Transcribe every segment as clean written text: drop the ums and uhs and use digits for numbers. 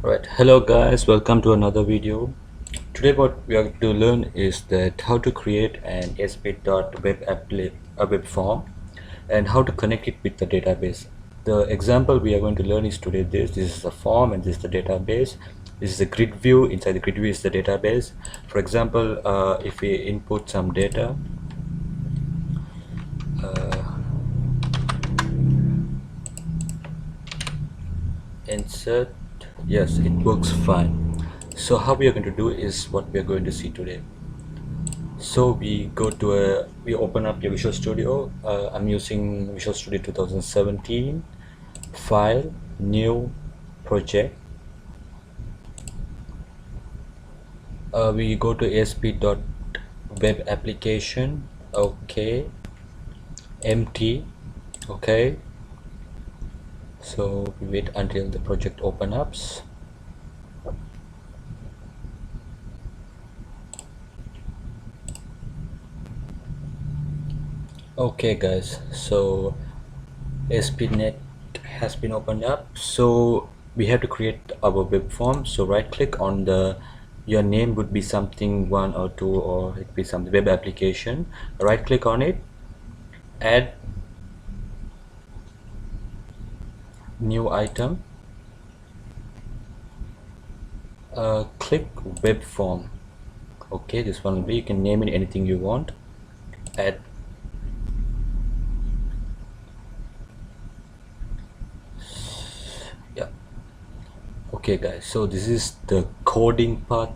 Alright, hello guys, welcome to another video. Today what we are going to learn is that how to create an ASP.web form and how to connect it with the database. The example we are going to learn is today this is the form and this is the database. This is a grid view. Inside the grid view is the database. For example, if we input some data, insert, yes, it works fine. So how we are going to do is what we are going to see today. So we open up your Visual Studio. I'm using Visual Studio 2017. File, new, project. We go to ASP.web application. Okay. Empty. Okay. So we wait until the project open up. Okay guys, so ASP.NET has been opened up. So we have to create our web form. So right click on your name would be something 1 or 2, or it be some web application. Right click on it, add new item, click web form. Okay, this one will be, you can name it anything you want. Add okay guys, so this is the coding part.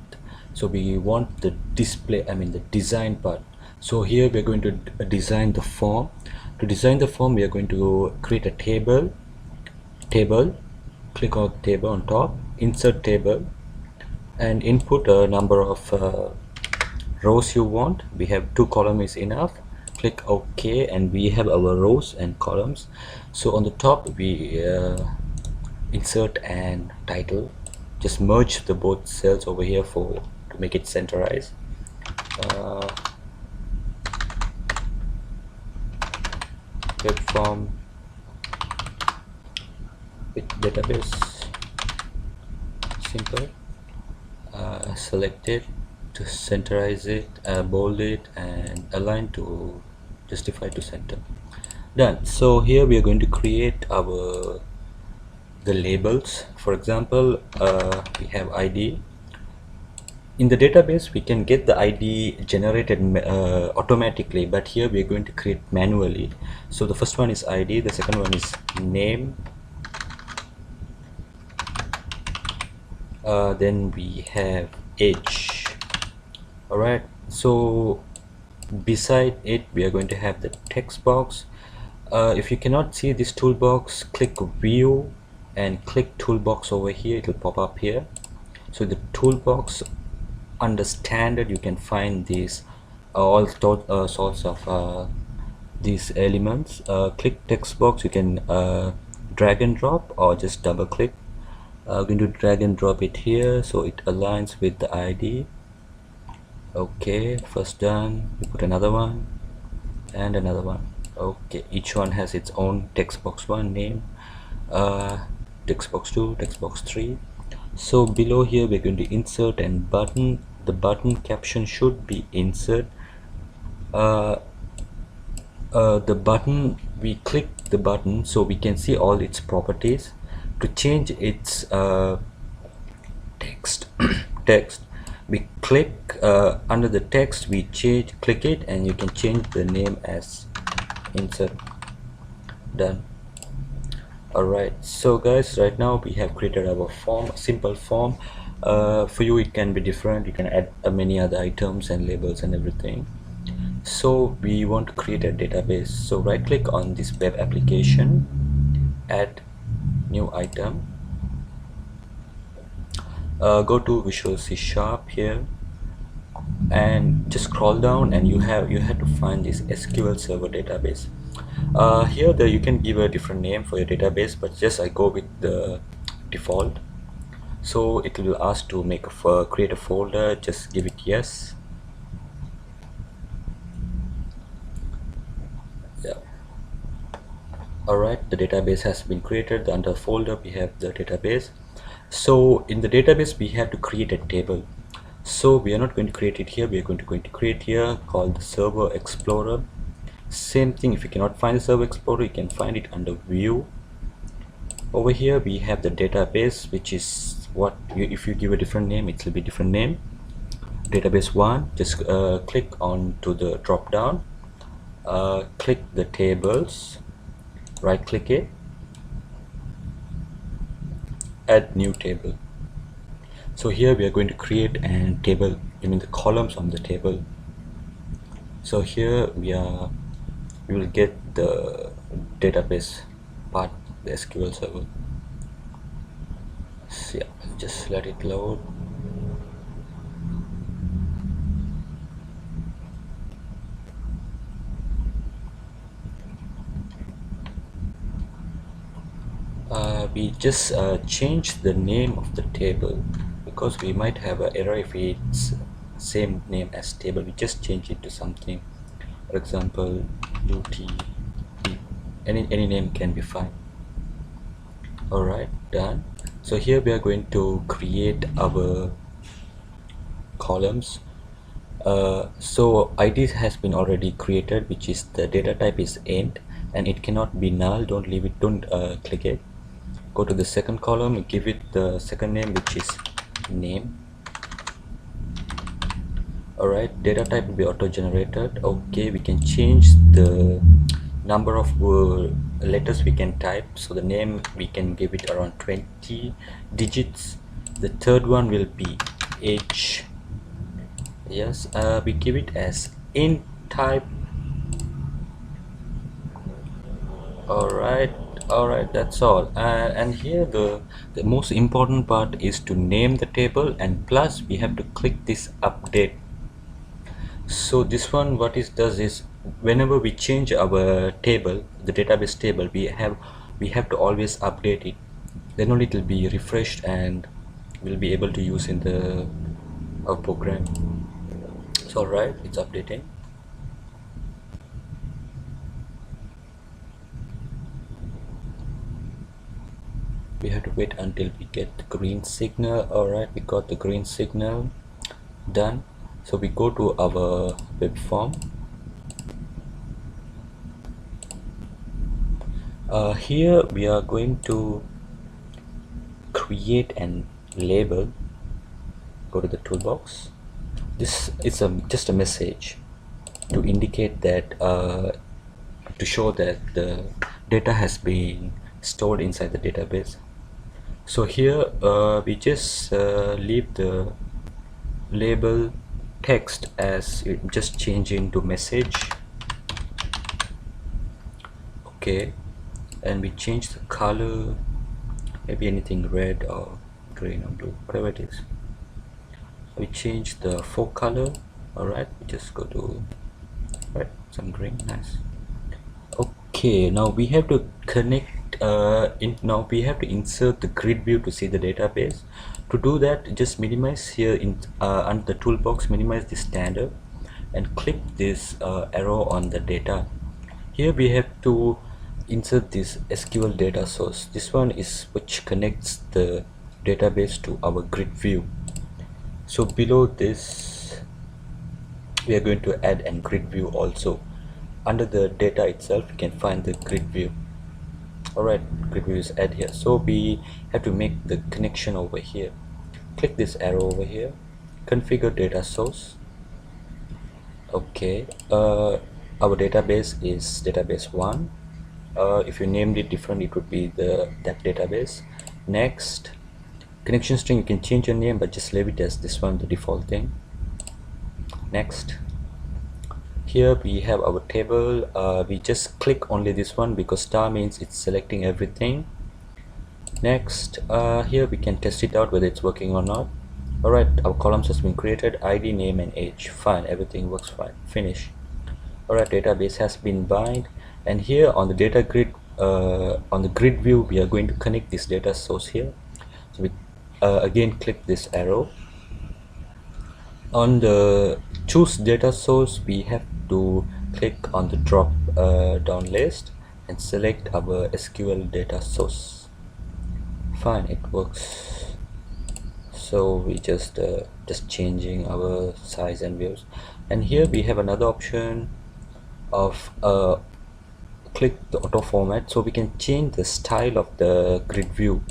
So we want the display, the design part. So here we're going to design the form. To design the form, we are going to create a table, click on table on top, insert table, and input a number of rows you want. We have 2 columns is enough. Click OK, and we have our rows and columns. So on the top we insert and title. Just merge the both cells over here to make it centralized. Web form with database, simple. Select it to centralize it, bold it, and align to justify to center. Done. So here we are going to create the labels. For example, we have ID. In the database we can get the ID generated automatically, but here we are going to create manually. So the first one is ID, the second one is name, then we have age. Alright, so beside it we are going to have the text box. If you cannot see this toolbox, click view and click toolbox over here. It will pop up here. So the toolbox, under standard, you can find these all sorts of these elements. Click text box, you can drag and drop or just double click. I'm going to drag and drop it here so it aligns with the ID. Okay, first done. We put another one and another one. Okay, each one has its own text box 1 name, text box 2, text box 3. So below here we're going to insert and button. The button caption should be insert. The button, we click the button so we can see all its properties. To change its text we click under the text, we click it, and you can change the name as insert. Done. Alright, so guys, right now we have created our form, a simple form. For you it can be different, you can add many other items and labels and everything. So we want to create a database, so right click on this web application, add new item, go to Visual C# here and just scroll down, and you have to find this SQL Server Database. Here you can give a different name for your database, but just I go with the default. So it will ask to create a folder. Just give it yes. Yeah. Alright, the database has been created. Under folder we have the database. So in the database we have to create a table. So we are not going to create it here, we are going to create here called the Server Explorer. Same thing, if you cannot find the Server Explorer, you can find it under View. Over here we have the database, which is what if you give a different name, it will be different name. Database 1, just click on to the drop down, click the tables, right click it, add new table. So here we are going to create a table, the columns on the table. So here we will get the database part, the SQL server. So yeah, just let it load. We just change the name of the table because we might have an error if it's same name as table. We just change it to something, for example UT, any name can be fine. Alright, done. So here we are going to create our columns. So ID has been already created, which is the data type is int and it cannot be null. Don't leave it, don't click it. Go to the second column, give it the second name, which is name. Alright, data type will be auto generated. Okay, we can change the number of letters we can type. So the name we can give it around 20 digits. The third one will be age. Yes, we give it as int type. Alright, that's all. And here the most important part is to name the table, and plus we have to click this update. So this one what it does is whenever we change our table, the database table, we have to always update it, then only it will be refreshed and we'll be able to use in the our program. So alright, it's updating. We have to wait until we get the green signal. Alright, we got the green signal, done. So we go to our web form. Here we are going to create an label. Go to the toolbox. This is just a message to indicate that to show that the data has been stored inside the database. So here we just leave the label text as it just change into message. Okay, and we change the color, maybe anything red or green or blue, whatever it is. We change the font color. Alright, we just go to some green, nice. Okay, now we have to connect now we have to insert the grid view to see the database. To do that, just minimize here in under the toolbox, minimize the standard and click this arrow on the data. Here we have to insert this SQL data source. This one is which connects the database to our grid view. So below this we are going to add a grid view also. Under the data itself you can find the grid view. Alright, grid view is add here. So we have to make the connection over here. Click this arrow over here, configure data source. Okay, our database is database 1. If you named it different, it would be that database. Next, connection string, you can change your name, but just leave it as this one, the default thing. Next, here we have our table. We just click only this one because star means it's selecting everything. Next, here we can test it out whether it's working or not. Alright, our columns has been created, ID, name and age. Fine, everything works fine. Finish. Alright, database has been bind, and here on the data grid, on the grid view, we are going to connect this data source here. So we again click this arrow. On the choose data source, we have to click on the drop down list and select our SQL data source. Fine, it works. so we just changing our size and views. And here we have another option of click the auto format, so we can change the style of the grid view,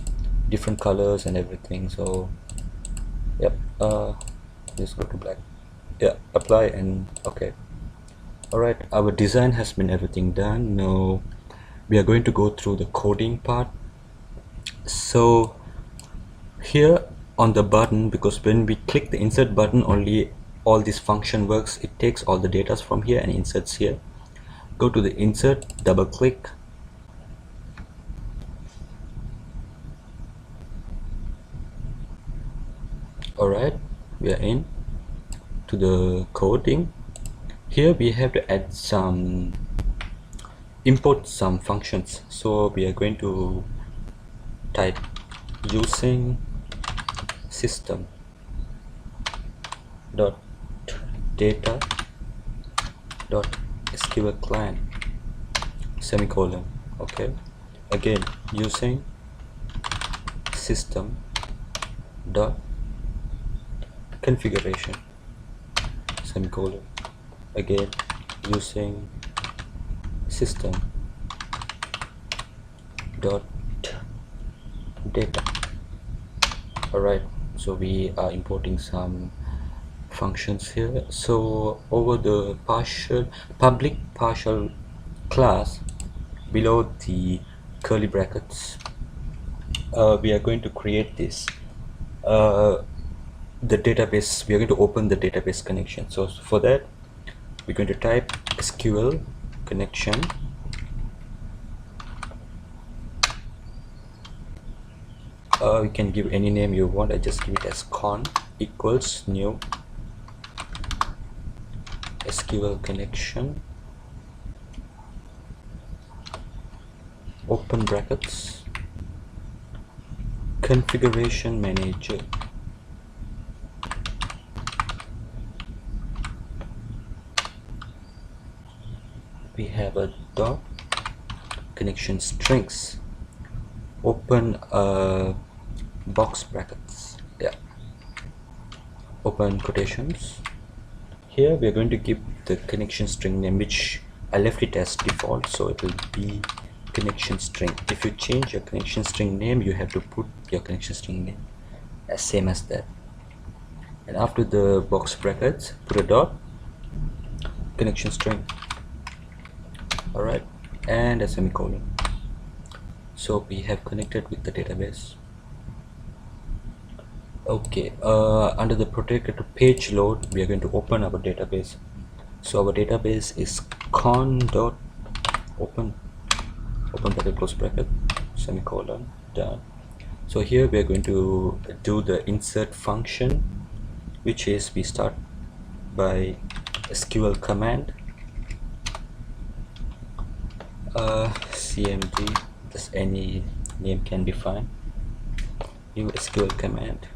different colors and everything. So yep, just go to black, yeah, apply, and okay. Alright, our design has been everything done. Now we are going to go through the coding part. So here on the button, because when we click the insert button, only all this function works. It takes all the data from here and inserts here. Go to the insert, double click, alright, we are in to the coding. Here we have to add some, import some functions. So we are going to type using system dot data dot SQL client semicolon. Okay, again using system dot configuration semicolon, again using system dot data. Alright, so we are importing some functions here. So over the public partial class, below the curly brackets, we are going to create this the database. We are going to open the database connection. So for that, we're going to type SQL connection you can give any name you want. I just give it as con equals new SQL connection, open brackets, configuration manager. We have a dot connection strings, open box brackets, yeah, open quotations. Here we are going to give the connection string name, which I left it as default, so it will be connection string. If you change your connection string name, you have to put your connection string name as same as that. And after the box brackets, put a dot connection string, alright, and a semicolon. So we have connected with the database. Okay, under the protected page load, we are going to open our database. So our database is con dot open bracket, close bracket, semicolon, done. So here we are going to do the insert function, which is we start by SQL command, cmd, just any name can be fine, new SQL command.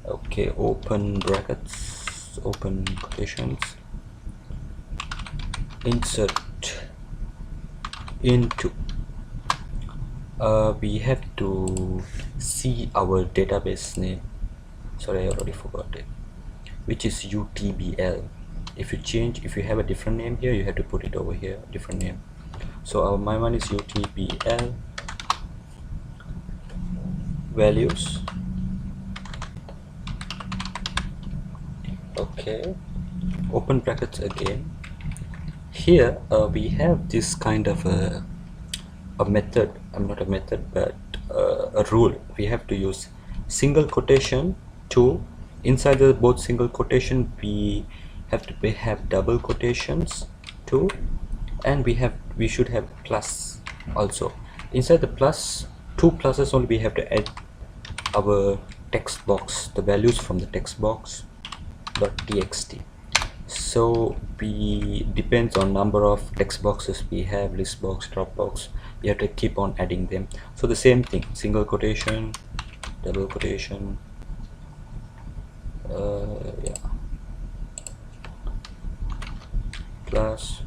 Okay, open brackets, open quotations, insert into, we have to see our database name. Sorry, I already forgot it, which is utbl. If you have a different name here, you have to put it over here, different name. So my one is utbl values. Okay, open brackets again. Here we have this kind of a method, not a method, but a rule. We have to use single quotation to, inside the both single quotation we have to have double quotations too, and we should have plus also. Inside the plus, two pluses only, we have to add our text box, the values from the text box .txt. So we depends on number of text boxes we have, list box, drop box, we have to keep on adding them. So the same thing, single quotation, double quotation, yeah, plus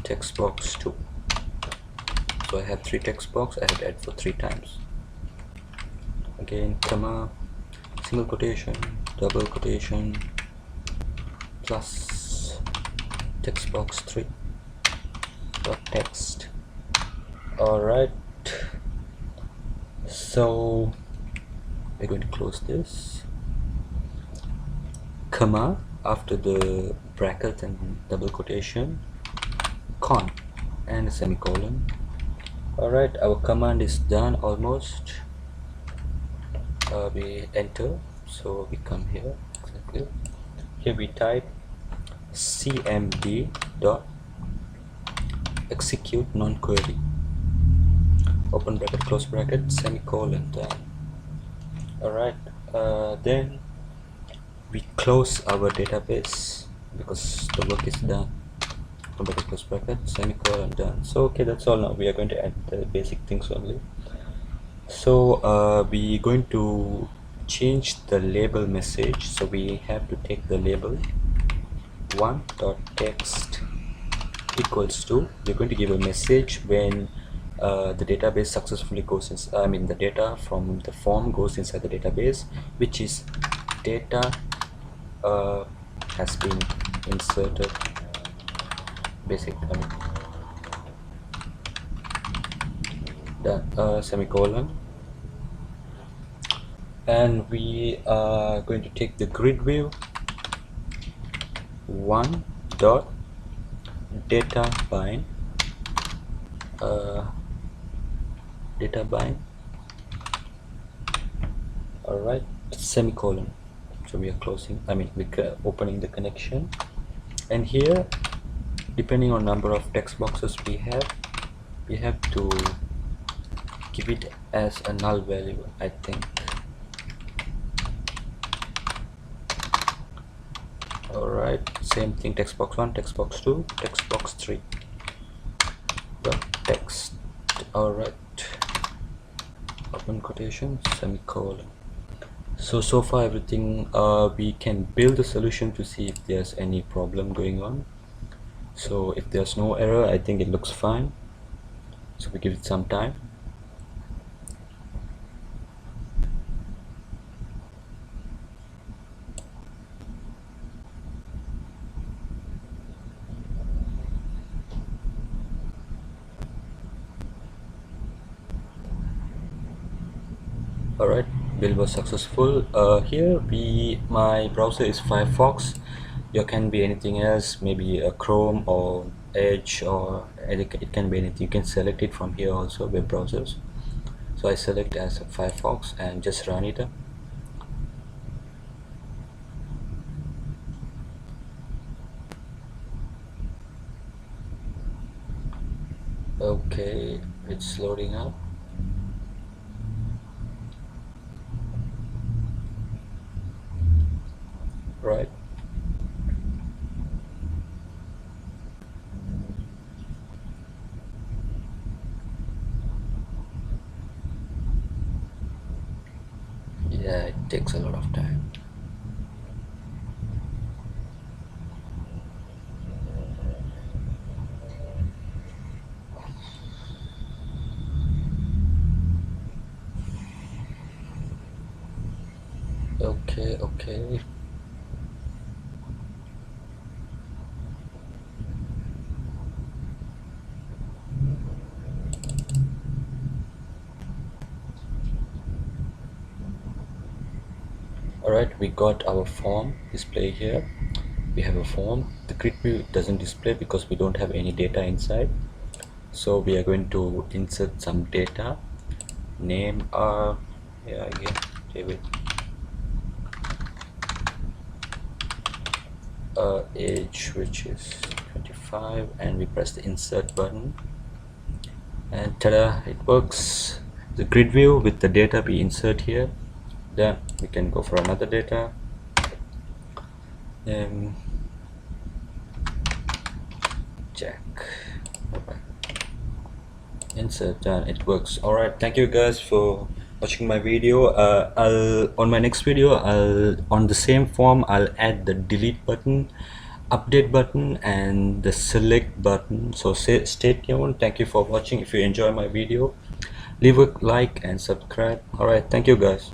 text box 2. So I have 3 text box, I have to add for 3 times. again comma, single quotation, double quotation, plus text box 3 dot text. Alright, so we're going to close this, comma, after the bracket and double quotation, con and a semicolon. Alright, our command is done almost. We enter, so we come here, exactly here we type cmd dot execute non-query, open bracket, close bracket, semicolon, done. Alright, then we close our database because the work is done. Open bracket, close bracket, semicolon, done. So okay, that's all. Now we are going to add the basic things only. So we're going to change the label message, so we have to take the label one.text equals to, we're going to give a message when the database successfully goes in, the data from the form goes inside the database, which is data has been inserted, semicolon, and we are going to take the grid view one dot data bind alright, semicolon. So we are closing, we're opening the connection, and here, depending on number of text boxes we have to give it as a null value, I think. Alright, same thing, text box 1, text box 2, text box 3 dot text. Alright, open quotation, semicolon. So far everything, we can build a solution to see if there's any problem going on. So if there's no error, I think it looks fine, so we give it some time. Alright, build was successful. Here my browser is Firefox. There can be anything else, maybe a Chrome or Edge, or it can be anything. You can select it from here also, web browsers. So I select as a Firefox and just run it up. Okay, it's loading up. Right. Yeah, it takes a lot of time. Okay. Alright, we got our form display here. We have a form. The grid view doesn't display because we don't have any data inside. So we are going to insert some data. Name again David. Age, which is 25, and we press the insert button, and ta-da, it works. The grid view with the data we insert here. Then we can go for another data. Check. Insert, done. It works. Alright, thank you guys for watching my video. On my next video, on the same form, I'll add the delete button, update button, and the select button. So stay tuned. Thank you for watching. If you enjoy my video, leave a like and subscribe. Alright, thank you guys.